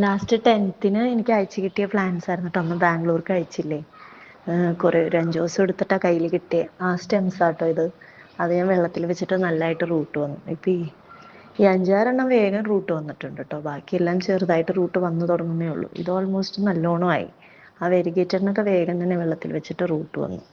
Last 10th എനിക്ക് അയച്ചു കിട്ടിയ പ്ലാന്റ്സ് ആയിരുന്നു കേട്ടോ. അന്ന് ബാംഗ്ലൂർക്ക് അയച്ചില്ലേ, കുറേ ഒരു 5 ദിവസം എടുത്തിട്ടാണ് കയ്യിൽ കിട്ടിയ ആ സ്റ്റെംസ് ആട്ടോ ഇത്. അത് ഞാൻ വെള്ളത്തിൽ വെച്ചിട്ട് നല്ലതായിട്ട് റൂട്ട് വന്നു. ഇപ്പം ഈ 5-6 വേഗം റൂട്ട് വന്നിട്ടുണ്ട് കേട്ടോ. ബാക്കിയെല്ലാം ചെറുതായിട്ട് റൂട്ട് വന്നു തുടങ്ങുന്നേ ഉള്ളൂ. ഇത് ഓൾമോസ്റ്റ് നല്ലോണം ആയി. ആ വെരിഗേറ്ററിനൊക്കെ വേഗം തന്നെ വെള്ളത്തിൽ വെച്ചിട്ട് റൂട്ട് വന്നു.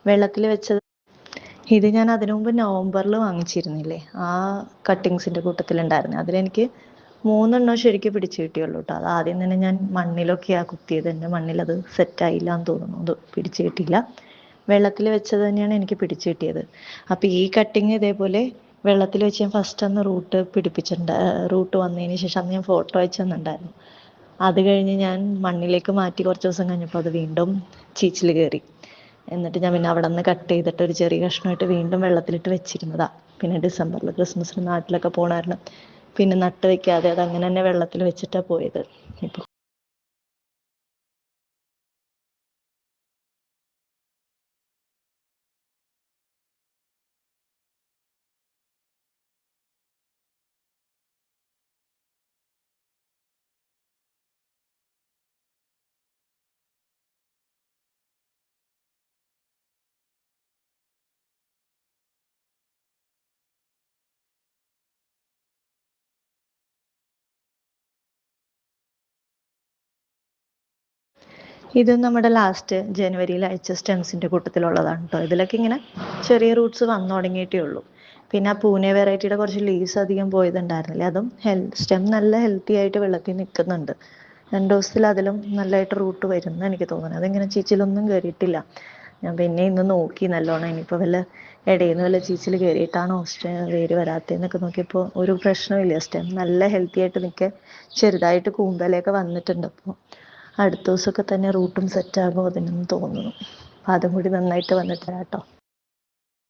വെള്ളത്തിൽ വെച്ചത് ഇത് ഞാൻ അതിനു മുമ്പ് നവംബറിൽ വാങ്ങിച്ചിരുന്നില്ലേ, ആ കട്ടിങ്സിൻ്റെ കൂട്ടത്തിലുണ്ടായിരുന്നു. അതിലെനിക്ക് 3 ശരിക്കും പിടിച്ച് കിട്ടിയുള്ളൂ കേട്ടോ. അത് ആദ്യം തന്നെ ഞാൻ മണ്ണിലൊക്കെയാണ് കുത്തിയത്. എൻ്റെ മണ്ണിലത് സെറ്റായില്ല എന്ന് തോന്നുന്നു, അത് പിടിച്ച് കിട്ടിയില്ല. വെള്ളത്തിൽ വെച്ചത് തന്നെയാണ് എനിക്ക് പിടിച്ച് കിട്ടിയത്. അപ്പോൾ ഈ കട്ടിങ് ഇതേപോലെ വെള്ളത്തിൽ വെച്ച് ഞാൻ ഫസ്റ്റ് അന്ന് റൂട്ട് പിടിപ്പിച്ചിട്ടുണ്ട്. റൂട്ട് വന്നതിന് ശേഷം അന്ന് ഞാൻ ഫോട്ടോ അയച്ചു തന്നിട്ടുണ്ടായിരുന്നു. അത് കഴിഞ്ഞ് ഞാൻ മണ്ണിലേക്ക് മാറ്റി കുറച്ച് ദിവസം കഴിഞ്ഞപ്പോൾ അത് വീണ്ടും ചീച്ചിൽ കയറി. എന്നിട്ട് ഞാൻ പിന്നെ അവിടെ നിന്ന് കട്ട് ചെയ്തിട്ട് ഒരു ചെറിയ കഷ്ണമായിട്ട് വീണ്ടും വെള്ളത്തിലിട്ട് വെച്ചിരുന്നതാ. പിന്നെ ഡിസംബറിൽ ക്രിസ്മസിന് നാട്ടിലൊക്കെ പോകണമായിരുന്നു. പിന്നെ നട്ട് വെക്കാതെ അത് അങ്ങനെ തന്നെ വെള്ളത്തിൽ വെച്ചിട്ടാണ് പോയത്. ഇപ്പോൾ ഇത് നമ്മുടെ ലാസ്റ്റ് ജനുവരിയിൽ അയച്ച സ്റ്റെംസിൻ്റെ കൂട്ടത്തിലുള്ളതാണ് കേട്ടോ. ഇതിലൊക്കെ ഇങ്ങനെ ചെറിയ റൂട്ട്സ് വന്നു തുടങ്ങിയിട്ടേ ഉള്ളൂ. പിന്നെ ആ പൂനെ വെറൈറ്റിയുടെ കുറച്ച് ലീവ്സ് അധികം പോയതുണ്ടായിരുന്നില്ലേ, അതും സ്റ്റെം നല്ല ഹെൽത്തി ആയിട്ട് വെള്ളത്തിൽ നിൽക്കുന്നുണ്ട്. 2 ദിവസത്തിൽ അതിലും നല്ലതായിട്ട് റൂട്ട് വരുമെന്ന് എനിക്ക് തോന്നുന്നത്. അതിങ്ങനെ ചീച്ചിലൊന്നും കയറിയിട്ടില്ല. ഞാൻ പിന്നെ ഇന്ന് നോക്കി നല്ലോണം. ഇനിയിപ്പോൾ വല്ല ഇടയിൽ നിന്ന് വല്ല ചീച്ചിൽ കയറിയിട്ടാണോ വേര് വരാത്തതെന്നൊക്കെ നോക്കിയപ്പോൾ ഒരു പ്രശ്നമില്ല. സ്റ്റെം നല്ല ഹെൽത്തി ആയിട്ട് നിൽക്കുക, ചെറുതായിട്ട് കൂമ്പലൊക്കെ വന്നിട്ടുണ്ട്. അപ്പോൾ അടുത്ത ദിവസമൊക്കെ തന്നെ റൂട്ടും സെറ്റാകും അതിനെന്ന് തോന്നുന്നു. അപ്പം അതും കൂടി നന്നായിട്ട് വന്നിട്ട് കേട്ടോ.